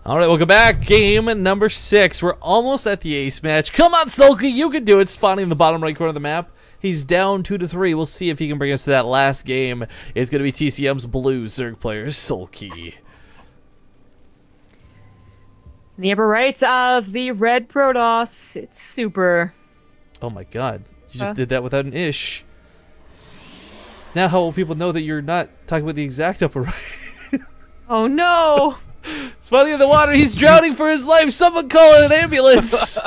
All right, welcome back. Game number 6. We're almost at the ace match. Come on, Soulkey, you can do it. Spawning in the bottom right corner of the map. He's down 2-3. We'll see if he can bring us to that last game. It's going to be TCM's blue Zerg player, Soulkey. The upper right as the red Protoss. It's super. Oh my god. You just did that without an ish. Now how will people know that you're not talking about the exact upper right? Oh no! Spawning in the water. He's drowning for his life. Someone call an ambulance.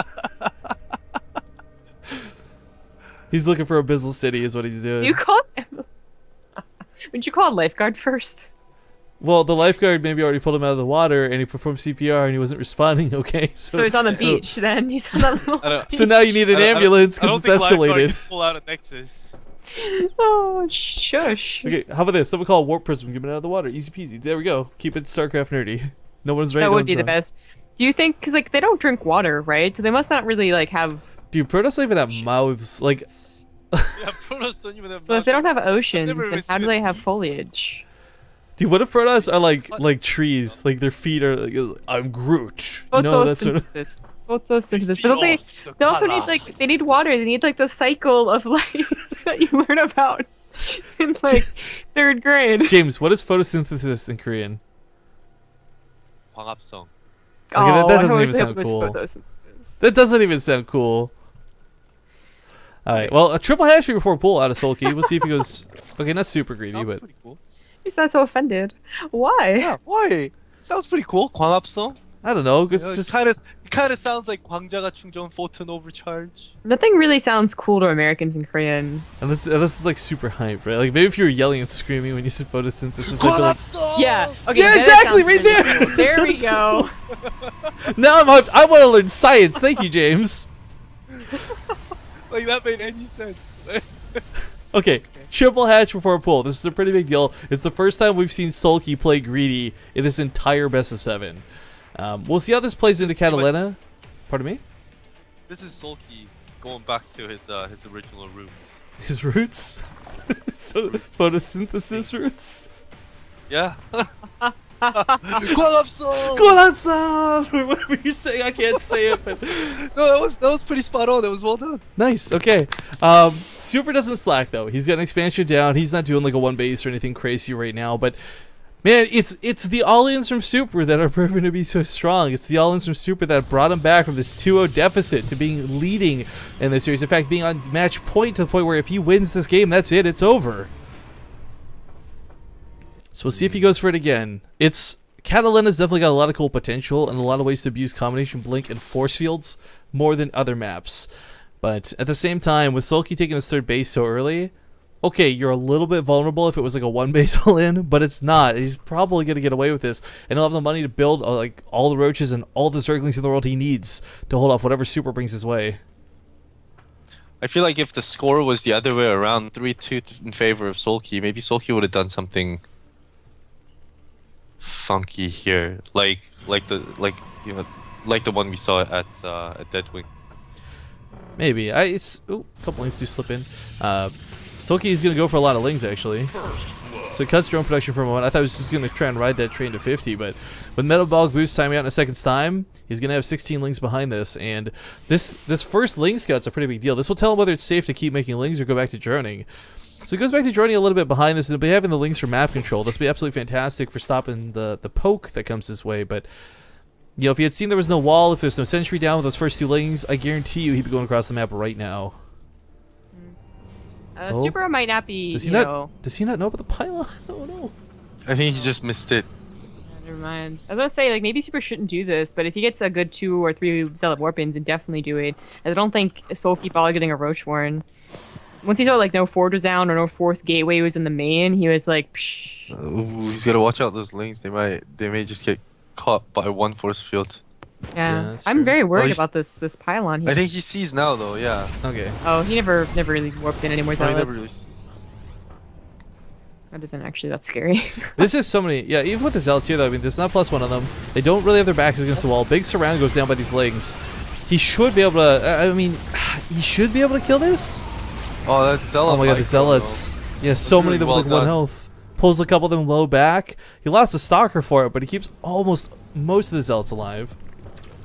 He's looking for Abyssal City is what he's doing. You called him? Wouldn't you call a lifeguard first? Well, the lifeguard maybe already pulled him out of the water and he performed CPR and he wasn't responding, okay? So he's on the beach then. He's on the beach. So now you need an ambulance because it's escalated. Pull out a Nexus. Oh, shush. Okay, how about this? Someone call a warp prism, get it out of the water. Easy peasy. There we go. Keep it StarCraft nerdy. No one's right. That would be the best. Do you think, because like they don't drink water, right? So they must not really like have... Dude, Protoss don't even have mouths. Like... Yeah, Protoss don't even have So if they don't have oceans, then how do they have foliage? Dude, what if Protoss are like trees? Like their feet are like, I'm Groot. You know, that sort of... Photosynthesis. But they also need like, they need water. They need like the cycle of life that you learn about in like 3rd grade. James, what is photosynthesis in Korean? 광합성. Okay, that doesn't even sound cool. That doesn't even sound cool. Alright, well, a triple hatchery before pull out of Soulkey. We'll see if he goes... Okay, not super greedy, Sounds but... pretty cool. He's not so offended. Why? Yeah, why? Sounds pretty cool. 광합성. I don't know, it's just... It kind of sounds like 광자가 충전 photon overcharge. Nothing really sounds cool to Americans in Korean. And this is like super hype, right? Like maybe if you were yelling and screaming when you said photosynthesis, I'd be like, yeah. Okay. Yeah, exactly, right there. Cool. There we go. Now I'm hyped. I want to learn science. Thank you, James. Like that made any sense. Okay, triple hatch before pull. This is a pretty big deal. It's the first time we've seen Soulkey play greedy in this entire best of 7. We'll see how this plays into Catalina. Pardon me? This is Soulkey going back to his original roots. His roots? So photosynthesis roots? Yeah. 광합성! Or whatever you're saying, I can't say it, but No, that was pretty spot on. That was well done. nice. Okay. Super doesn't slack though. He's got an expansion down. He's not doing like a 1 base or anything crazy right now, but man, it's the all-ins from Super that are proving to be so strong. It's the all-ins from Super that brought him back from this 2-0 deficit to being leading in this series. In fact, being on match point to the point where if he wins this game, that's it. It's over. So we'll see if he goes for it again. Catalina's definitely got a lot of cool potential and a lot of ways to abuse combination blink and force fields more than other maps. But at the same time, with Soulkey taking his 3rd base so early, okay, you're a little bit vulnerable if it was like a 1 base all-in, but it's not. He's probably going to get away with this, and he'll have the money to build like all the roaches and all the Zerglings in the world he needs to hold off whatever Super brings his way. I feel like if the score was the other way around, 3-2 in favor of Soulkey, maybe Soulkey would have done something funky here, like the one we saw at Deadwing. Maybe. A couple lings do slip in. Soulkey is going to go for a lot of lings actually. So he cuts drone production for a moment. I thought he was just going to try and ride that train to 50, but with Metabolic Boost timing out in a second's time, he's going to have 16 lings behind this, and this first ling scout's a pretty big deal. This will tell him whether it's safe to keep making lings or go back to droning. So he goes back to droning a little bit behind this, and he'll be having the lings for map control. This will be absolutely fantastic for stopping the poke that comes his way, but you know, if he had seen there was no wall, if there's no sentry down with those first 2 lings, I guarantee you he'd be going across the map right now. Super might not be, does he not know about the pylon? Oh no. I think he just missed it. Never mind. I was gonna say, like, maybe Super shouldn't do this, but if he gets a good 2 or 3 Zealot Warpins, then definitely do it. I don't think Soulkey probably getting a Roach Warren. Once he saw, like, no Ford was down or no 4th Gateway was in the main, he was like, psh. Ooh, he's gotta watch out those lings. They may just get caught by 1 force field. Yeah, I'm very worried about this pylon here. I think he sees now, though. Yeah. Okay. Oh, he never really warped in anymore. No, Zealots. That isn't actually that scary. This is so many. Yeah, even with the Zealots here, though, I mean, there's not +1 on them. They don't really have their backs against the wall. Big surround goes down by these lings. He should be able to. I mean, he should be able to kill this. Oh, that's Zealot. Oh my god, the Zealots. Yeah, so many of them with like 1 health. Pulls a couple of them low back. He lost a Stalker for it, but he keeps almost most of the Zealots alive.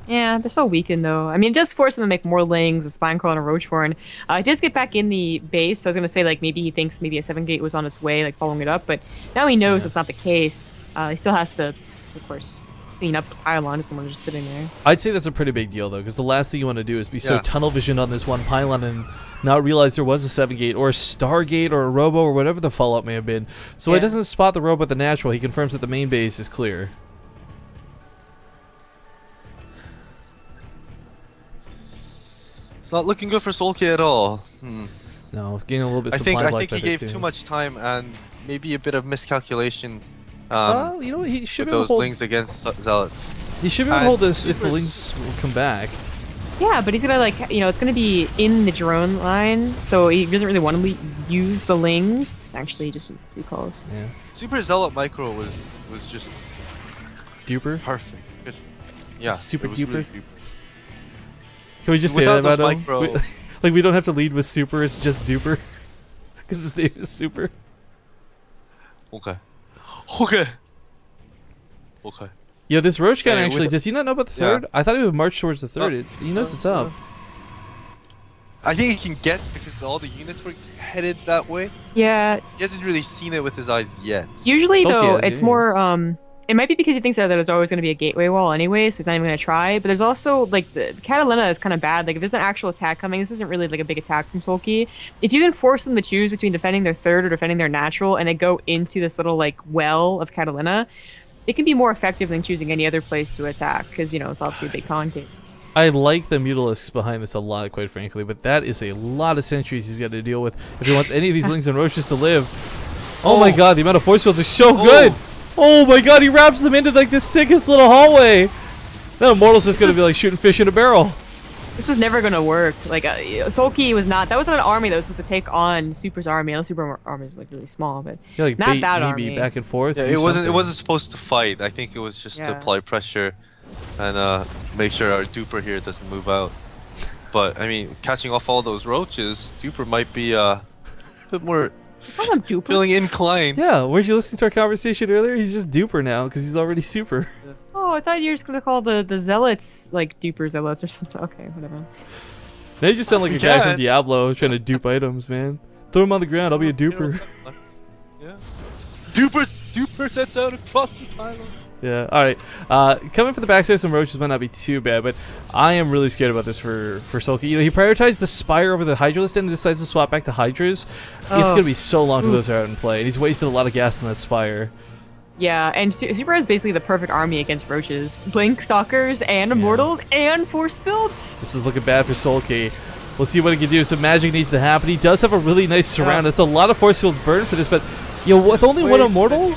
Yeah, they're so weakened though. I mean, it does force him to make more Lings, a Spine Crawl, and a Roachborn. He does get back in the base, so I was gonna say like maybe he thinks maybe a 7-gate was on its way, like following it up, but now he knows it's not the case. He still has to, of course, clean up the pylon if someone's just sitting there. I'd say that's a pretty big deal though, because the last thing you want to do is be so tunnel visioned on this one pylon and not realize there was a 7-gate or a Stargate or a Robo or whatever the follow-up may have been. So he doesn't spot the Robo at the natural. He confirms that the main base is clear. It's not looking good for Soulkey at all. No, it's getting a little bit I supply think like he gave too much time and maybe a bit of miscalculation. You know what? He should with be able those to hold, Lings against Zealots. he should be able to hold this if the Lings will come back. Yeah, but he's gonna like, you know, it's gonna be in the drone line, so he doesn't really want to use the Lings. Actually, he just recalls. Yeah. Super Zealot Micro was just Duper? perfect. Just, yeah. Super it was duper? really duper. Can we just Without say that those about him? micro- Like we don't have to lead with super, it's just duper. Because his name is Super. Okay. Okay. Okay. Yeah, this Roach guy Yeah, actually, with- does he not know about the third? I thought he would march towards the third. He knows it's up. I think he can guess because all the units were headed that way. Yeah, He hasn't really seen it with his eyes yet. usually It's okay though, as it's it more it might be because he thinks that there's always going to be a gateway wall anyway, so he's not even going to try. But there's also, like, the Catalina is kind of bad. Like, if there's an actual attack coming, this isn't really, like, a big attack from Soulkey. If you can force them to choose between defending their third or defending their natural, and they go into this little, like, well of Catalina, it can be more effective than choosing any other place to attack, because, you know, it's obviously a big concave. I like the Mutalisks behind this a lot, quite frankly, but that is a lot of sentries he's got to deal with if he wants any of these Lings and Roaches to live. Oh my god, the amount of force fields are so good! Oh my god, he wraps them into like the sickest little hallway! That Immortal's just gonna be like shooting fish in a barrel. This is never gonna work. Like, Soulkey was not. That wasn't an army that was supposed to take on Super's army. Unless Super army was like really small, but Yeah, like not bait that maybe army. back and forth. Yeah, do it wasn't. something. It wasn't supposed to fight. I think it was just to apply pressure and make sure our duper here doesn't move out. But I mean, catching off all those roaches, duper might be a bit more Call him Duper. feeling inclined. Yeah, weren't you listening to our conversation earlier? He's just duper now because he's already super. Oh, I thought you were just gonna call the zealots like duper zealots or something. Okay, whatever. Now you just sound like a guy Yeah. from Diablo trying to dupe items, man. Throw him on the ground, I'll be a duper. Yeah. Duper sets out across the pylon. Yeah, alright. Coming from the backside, some roaches might not be too bad, but I am really scared about this for Soulkey. You know, he prioritized the Spire over the Hydralist and decides to swap back to Hydras. It's going to be so long till those are out in play, and he's wasted a lot of gas on that Spire. Yeah, and Super is basically the perfect army against roaches. Blink Stalkers and Immortals and Force Builds. This is looking bad for Soulkey. We'll see what he can do. Some magic needs to happen. He does have a really nice surround. That's a lot of force fields burned for this, but you know, with only one Immortal?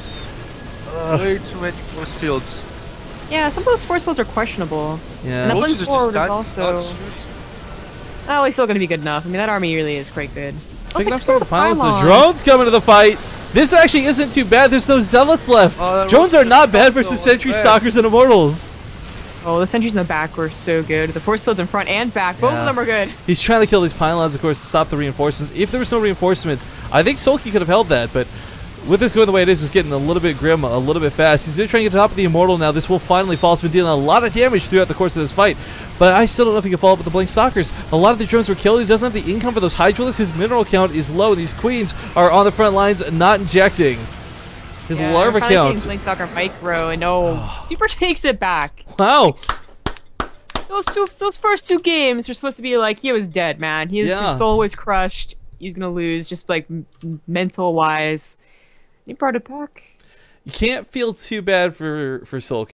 Way too many force fields. Yeah, some of those force fields are questionable. Yeah. And that Roaches Blink are just Forward is that also... Oh, he's still going to be good enough. I mean, that army really is quite good. Picking up some of the piles. The drones coming to the fight. This actually isn't too bad. There's no zealots left. Drones are not bad versus sentry stalkers and immortals. Oh, the sentries in the back were so good. The force fields in front and back, both of them are good. He's trying to kill these pylons, of course, to stop the reinforcements. If there was no reinforcements, I think Soulkey could have held that, but with this going the way it is, it's getting a little bit grim, a little bit fast. He's going to try and get to the top of the Immortal now. This will finally fall. It's been dealing a lot of damage throughout the course of this fight, but I still don't know if he can follow up with the Blink Stalkers. A lot of the drones were killed. He doesn't have the income for those Hydralists. His mineral count is low. These Queens are on the front lines, not injecting. His larva count. Blink Stalker micro, and Super takes it back. Wow. Those first two games were supposed to be like he was dead, man. His soul was crushed. He's gonna lose, just like mental wise. He brought it back. You can't feel too bad for Soulkey.